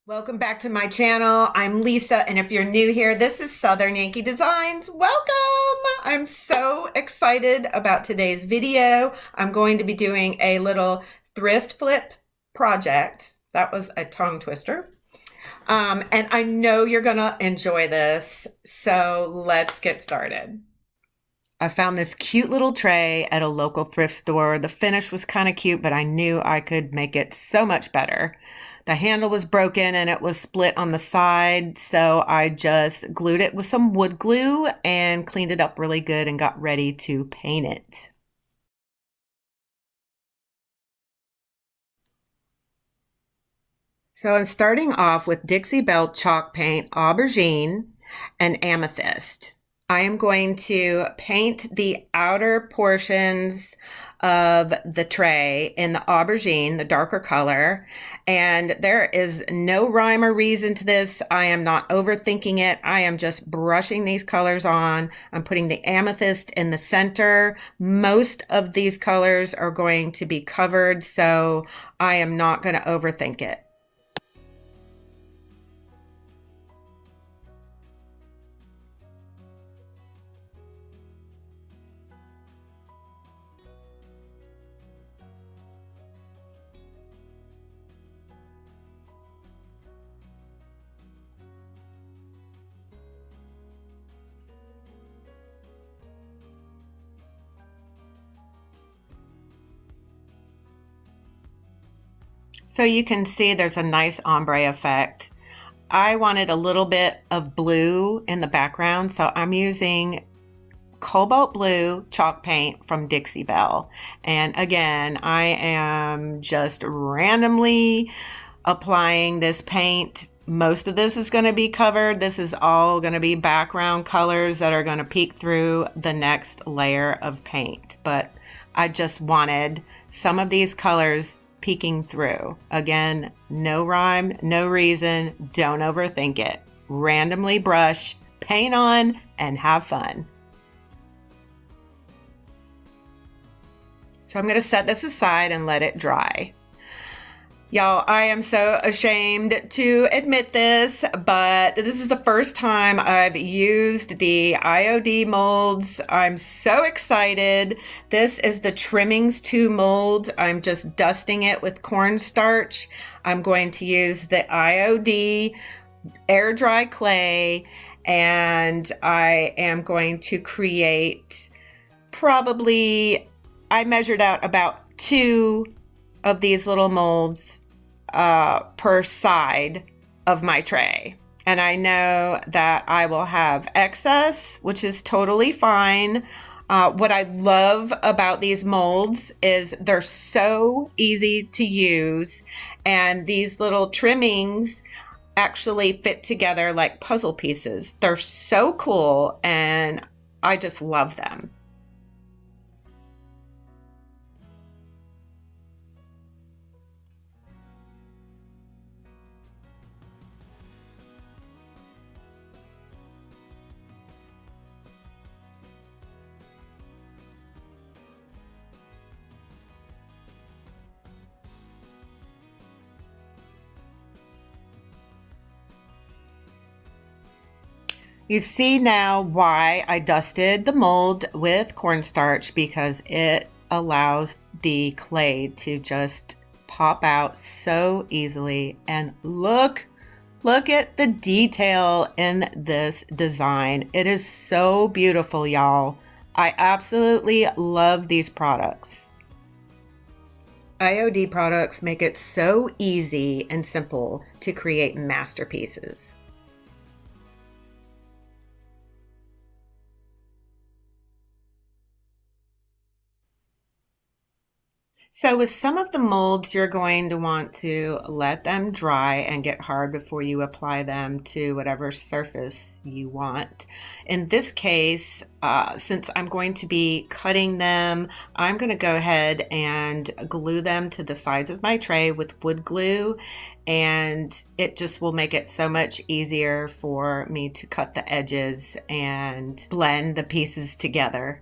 Welcome back to my channel. I'm Lisa, and if you're new here, this is Southern Yankee Designs. Welcome! I'm so excited about today's video. I'm going to be doing a little thrift flip project. That was a tongue twister. And I know you're gonna enjoy this, so let's get started. I found this cute little tray at a local thrift store. The finish was kind of cute, but I knew I could make it so much better. The handle was broken and it was split on the side, so I just glued it with some wood glue and cleaned it up really good and got ready to paint it. So I'm starting off with Dixie Belle chalk paint, aubergine, and amethyst. I am going to paint the outer portions of the tray in the aubergine, the darker color, and there is no rhyme or reason to this. I am not overthinking it. I am just brushing these colors on. I'm putting the amethyst in the center. Most of these colors are going to be covered, so I am not going to overthink it. So you can see there's a nice ombre effect. I wanted a little bit of blue in the background, so I'm using cobalt blue chalk paint from Dixie Belle. And again, I am just randomly applying this paint. Most of this is going to be covered. This is all going to be background colors that are going to peek through the next layer of paint. But I just wanted some of these colors peeking through. Again, no rhyme, no reason, don't overthink it. Randomly brush, paint on, and have fun. So I'm going to set this aside and let it dry. Y'all, I am so ashamed to admit this, but this is the first time I've used the IOD molds. I'm so excited. This is the Trimmings 2 mold. I'm just dusting it with cornstarch. I'm going to use the IOD air dry clay, and I am going to create probably, I measured out about 2 of these little molds per side of my tray. And I know that I will have excess, which is totally fine. What I love about these molds is they're so easy to use, and these little trimmings actually fit together like puzzle pieces. They're so cool, and I just love them. You see now why I dusted the mold with cornstarch, because it allows the clay to just pop out so easily. And look at the detail in this design. It is so beautiful, y'all. I absolutely love these products. IOD products make it so easy and simple to create masterpieces. So with some of the molds, you're going to want to let them dry and get hard before you apply them to whatever surface you want. In this case, since I'm going to be cutting them, I'm going to go ahead and glue them to the sides of my tray with wood glue, and it just will make it so much easier for me to cut the edges and blend the pieces together.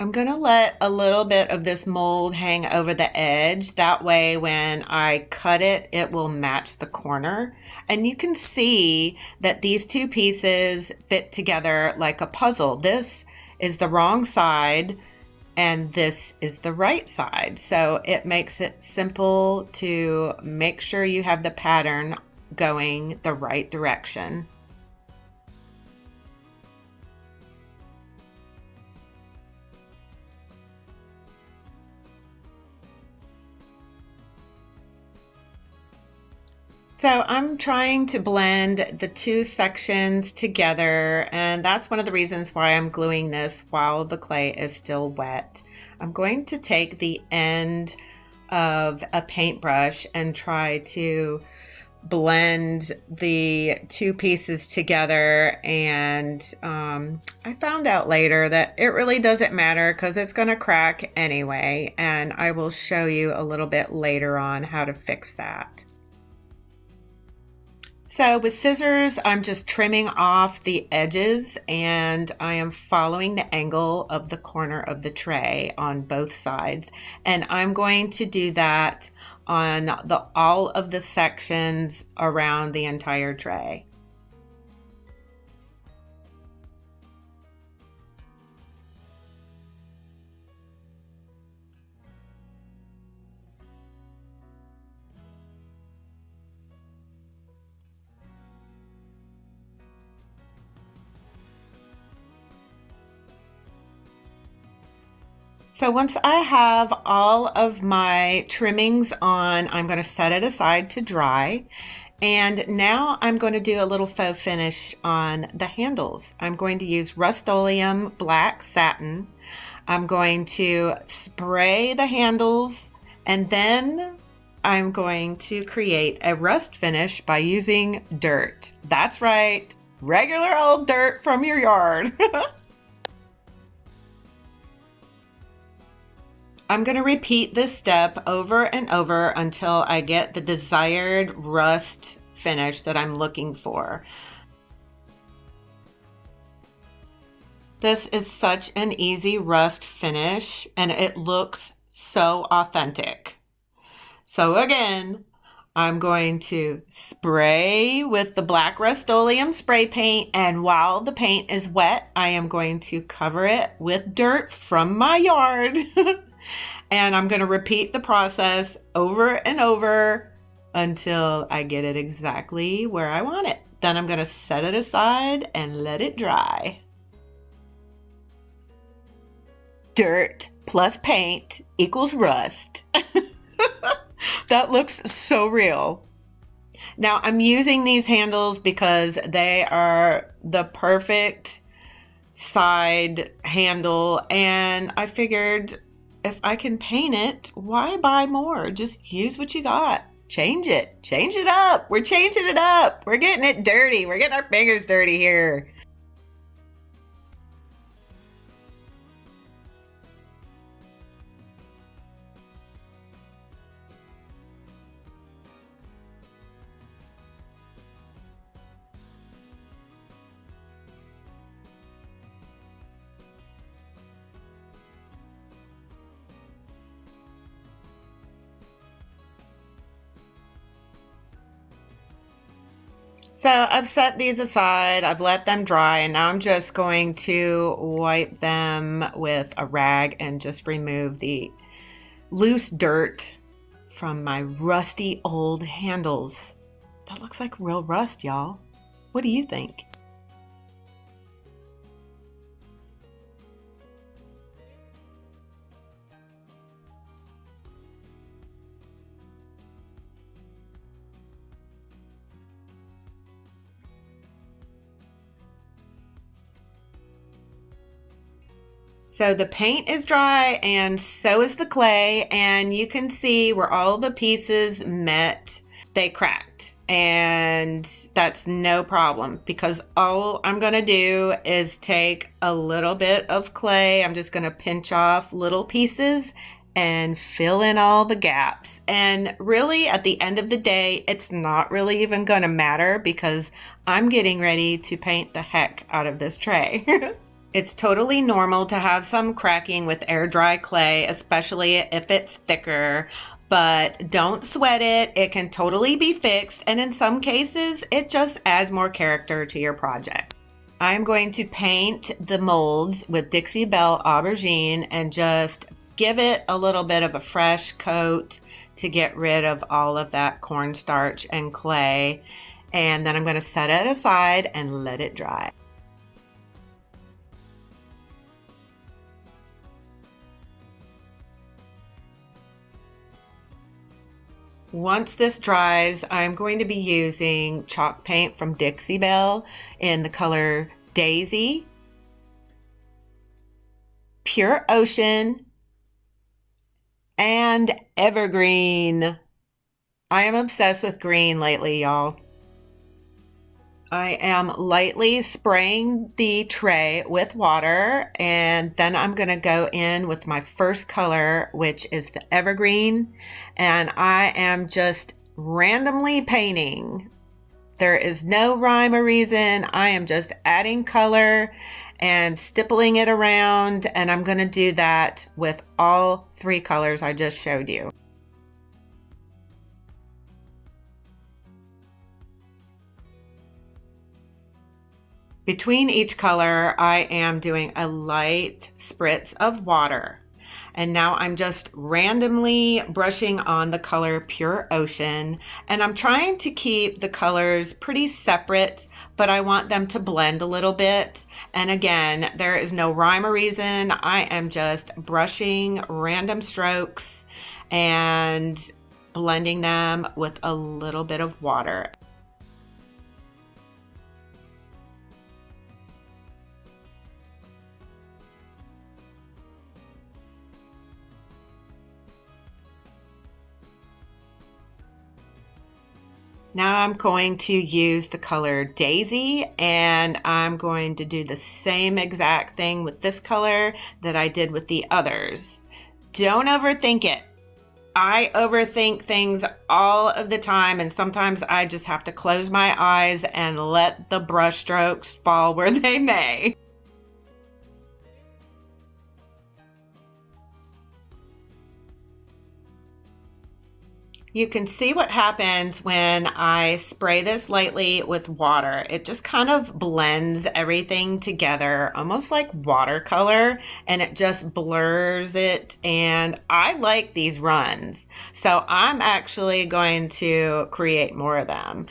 I'm gonna let a little bit of this mold hang over the edge. That way when I cut it, it will match the corner. And you can see that these two pieces fit together like a puzzle. This is the wrong side and this is the right side. So it makes it simple to make sure you have the pattern going the right direction. So I'm trying to blend the two sections together, and that's one of the reasons why I'm gluing this while the clay is still wet. I'm going to take the end of a paintbrush and try to blend the two pieces together, and I found out later that it really doesn't matter because it's going to crack anyway, and I will show you a little bit later on how to fix that. So with scissors, I'm just trimming off the edges, and I am following the angle of the corner of the tray on both sides. And I'm going to do that on all of the sections around the entire tray. So once I have all of my trimmings on, I'm going to set it aside to dry. And now I'm going to do a little faux finish on the handles. I'm going to use Rust-Oleum black satin. I'm going to spray the handles, and then I'm going to create a rust finish by using dirt. That's right, regular old dirt from your yard. I'm going to repeat this step over and over until I get the desired rust finish that I'm looking for. This is such an easy rust finish, and it looks so authentic. So again, I'm going to spray with the black Rust-Oleum spray paint, and while the paint is wet, I am going to cover it with dirt from my yard. And I'm going to repeat the process over and over until I get it exactly where I want it. Then I'm going to set it aside and let it dry. Dirt plus paint equals rust. That looks so real. Now I'm using these handles because they are the perfect side handle, and I figured if I can paint it, why buy more? Just use what you got. Change it up. We're changing it up. We're getting it dirty. We're getting our fingers dirty here. So I've set these aside, I've let them dry, and now I'm just going to wipe them with a rag and just remove the loose dirt from my rusty old handles. That looks like real rust, y'all. What do you think? So the paint is dry and so is the clay, and you can see where all the pieces met, they cracked, and that's no problem because all I'm going to do is take a little bit of clay. I'm just going to pinch off little pieces and fill in all the gaps. And really at the end of the day, it's not really even going to matter because I'm getting ready to paint the heck out of this tray. It's totally normal to have some cracking with air dry clay, especially if it's thicker, but don't sweat it. It can totally be fixed, and in some cases, it just adds more character to your project. I'm going to paint the molds with Dixie Belle Aubergine and just give it a little bit of a fresh coat to get rid of all of that cornstarch and clay. And then I'm going to set it aside and let it dry. Once this dries, I'm going to be using chalk paint from Dixie Belle in the color Daisy, Pure Ocean, and Evergreen. I am obsessed with green lately, y'all. I am lightly spraying the tray with water, and then I'm going to go in with my first color, which is the Evergreen, and I am just randomly painting. There is no rhyme or reason. I am just adding color and stippling it around, and I'm going to do that with all three colors I just showed you. Between each color, I am doing a light spritz of water. And now I'm just randomly brushing on the color Pure Ocean. And I'm trying to keep the colors pretty separate, but I want them to blend a little bit. And again, there is no rhyme or reason. I am just brushing random strokes and blending them with a little bit of water. Now I'm going to use the color Daisy, and I'm going to do the same exact thing with this color that I did with the others. Don't overthink it. I overthink things all of the time, and sometimes I just have to close my eyes and let the brush strokes fall where they may. You can see what happens when I spray this lightly with water. It just kind of blends everything together, almost like watercolor, and it just blurs it. And I like these runs, so I'm actually going to create more of them.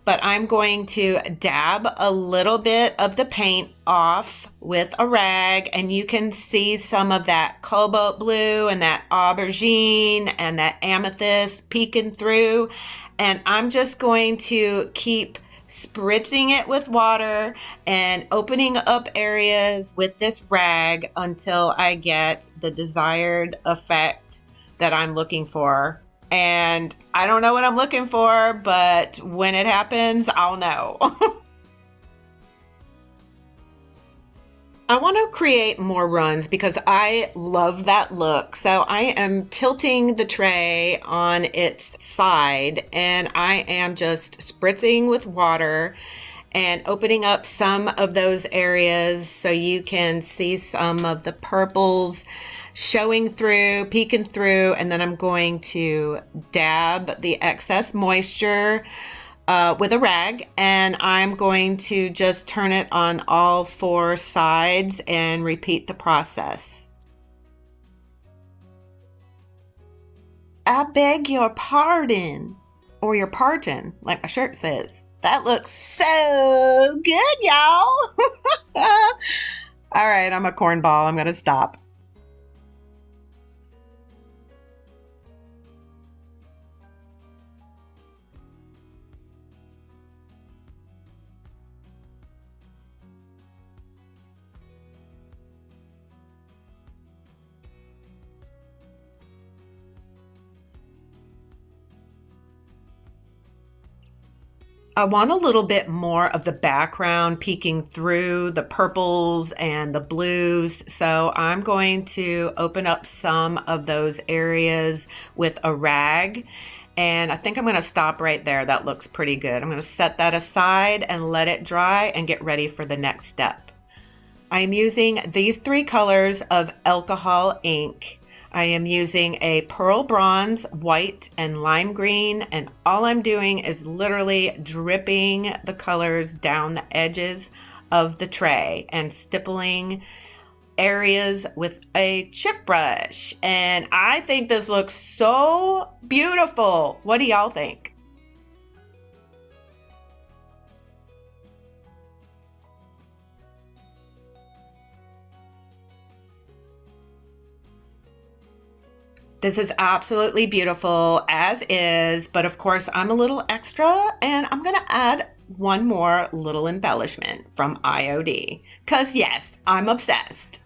But I'm going to dab a little bit of the paint off with a rag, and you can see some of that cobalt blue and that aubergine and that amethyst peeking through. And I'm just going to keep spritzing it with water and opening up areas with this rag until I get the desired effect that I'm looking for. And I don't know what I'm looking for, but when it happens, I'll know. I want to create more runs because I love that look. So I am tilting the tray on its side, and I am just spritzing with water and opening up some of those areas so you can see some of the purples showing through, peeking through, and then I'm going to dab the excess moisture with a rag, and I'm going to just turn it on all four sides and repeat the process. I beg your pardon, or your pardon, like my shirt says. That looks so good, y'all. All right, I'm a cornball. I'm gonna stop. I want a little bit more of the background peeking through the purples and the blues. So I'm going to open up some of those areas with a rag. And I think I'm going to stop right there. That looks pretty good. I'm going to set that aside and let it dry and get ready for the next step. I'm using these 3 colors of alcohol ink. I am using a pearl bronze, white, and lime green, and all I'm doing is literally dripping the colors down the edges of the tray and stippling areas with a chip brush. And I think this looks so beautiful. What do y'all think? This is absolutely beautiful as is, but of course I'm a little extra and I'm gonna add one more little embellishment from IOD, because yes, I'm obsessed.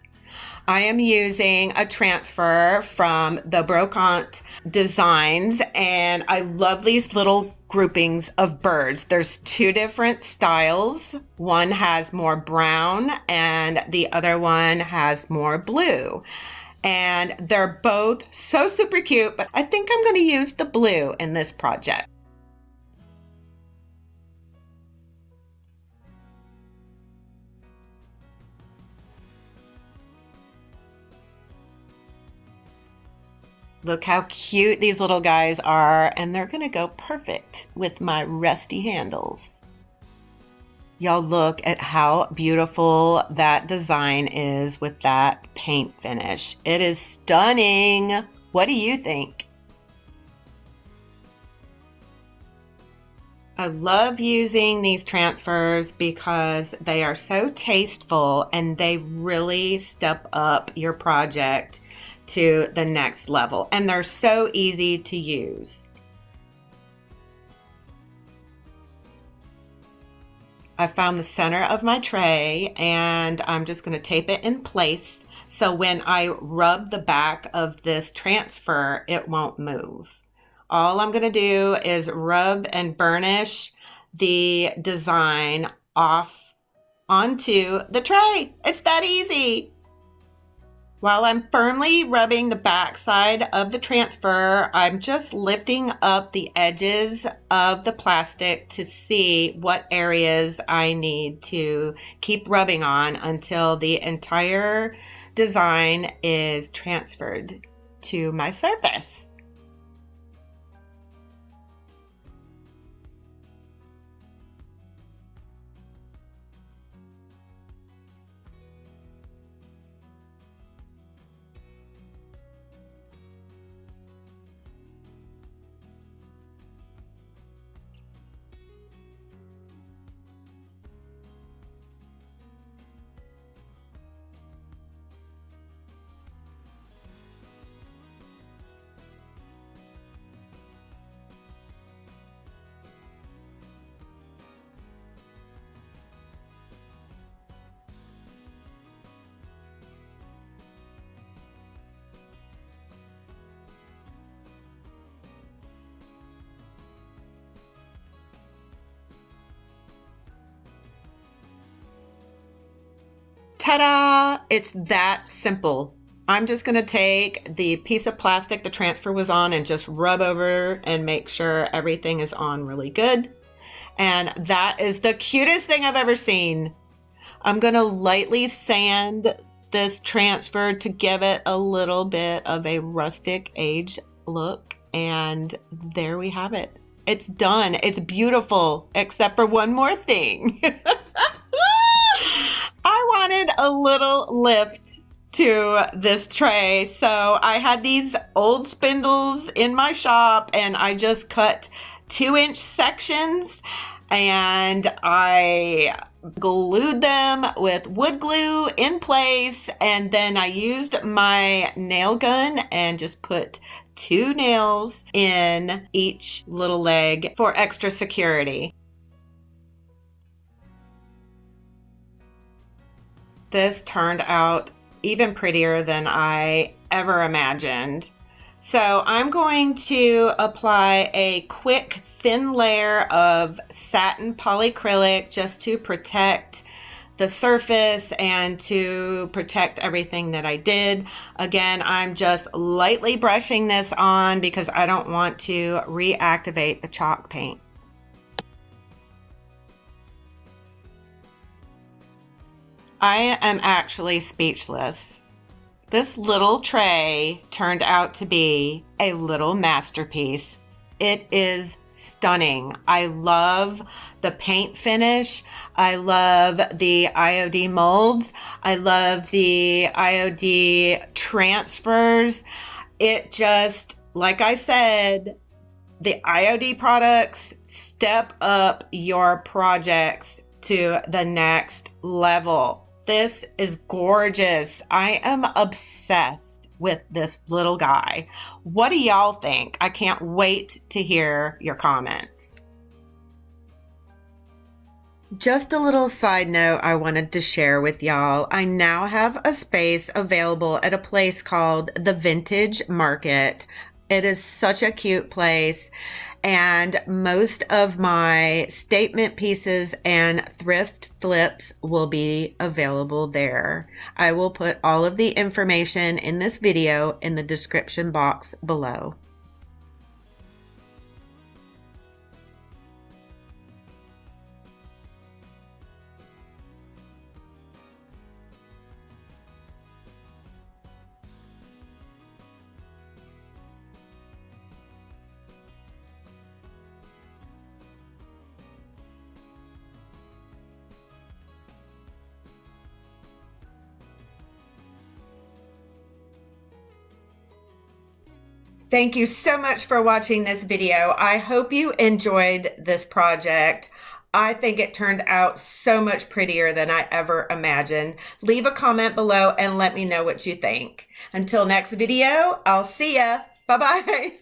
I am using a transfer from the Brocante designs, and I love these little groupings of birds. There's 2 different styles. One has more brown and the other one has more blue. And they're both so super cute, but I think I'm going to use the blue in this project. Look how cute these little guys are, and they're going to go perfect with my rusty handles. Y'all look at how beautiful that design is with that paint finish. It is stunning. What do you think? I love using these transfers because they are so tasteful and they really step up your project to the next level, and they're so easy to use. I found the center of my tray and I'm just going to tape it in place so when I rub the back of this transfer, it won't move. All I'm going to do is rub and burnish the design off onto the tray. It's that easy. While I'm firmly rubbing the back side of the transfer, I'm just lifting up the edges of the plastic to see what areas I need to keep rubbing on until the entire design is transferred to my surface. Ta-da! It's that simple. I'm just going to take the piece of plastic the transfer was on and just rub over and make sure everything is on really good. And that is the cutest thing I've ever seen. I'm going to lightly sand this transfer to give it a little bit of a rustic age look. And there we have it. It's done. It's beautiful, except for one more thing. I wanted a little lift to this tray, so I had these old spindles in my shop and I just cut 2-inch sections and I glued them with wood glue in place, and then I used my nail gun and just put 2 nails in each little leg for extra security. This turned out even prettier than I ever imagined. So I'm going to apply a quick thin layer of satin polyacrylic just to protect the surface and to protect everything that I did. Again, I'm just lightly brushing this on because I don't want to reactivate the chalk paint. I am actually speechless. This little tray turned out to be a little masterpiece. It is stunning. I love the paint finish. I love the IOD molds. I love the IOD transfers. It just, like I said, the IOD products step up your projects to the next level. This is gorgeous. I am obsessed with this little guy. What do y'all think? I can't wait to hear your comments. Just a little side note I wanted to share with y'all. I now have a space available at a place called the Vintage Market. It is such a cute place, and most of my statement pieces and thrift flips will be available there. I will put all of the information in this video in the description box below. Thank you so much for watching this video. I hope you enjoyed this project. I think it turned out so much prettier than I ever imagined. Leave a comment below and let me know what you think. Until next video, I'll see ya. Bye-bye.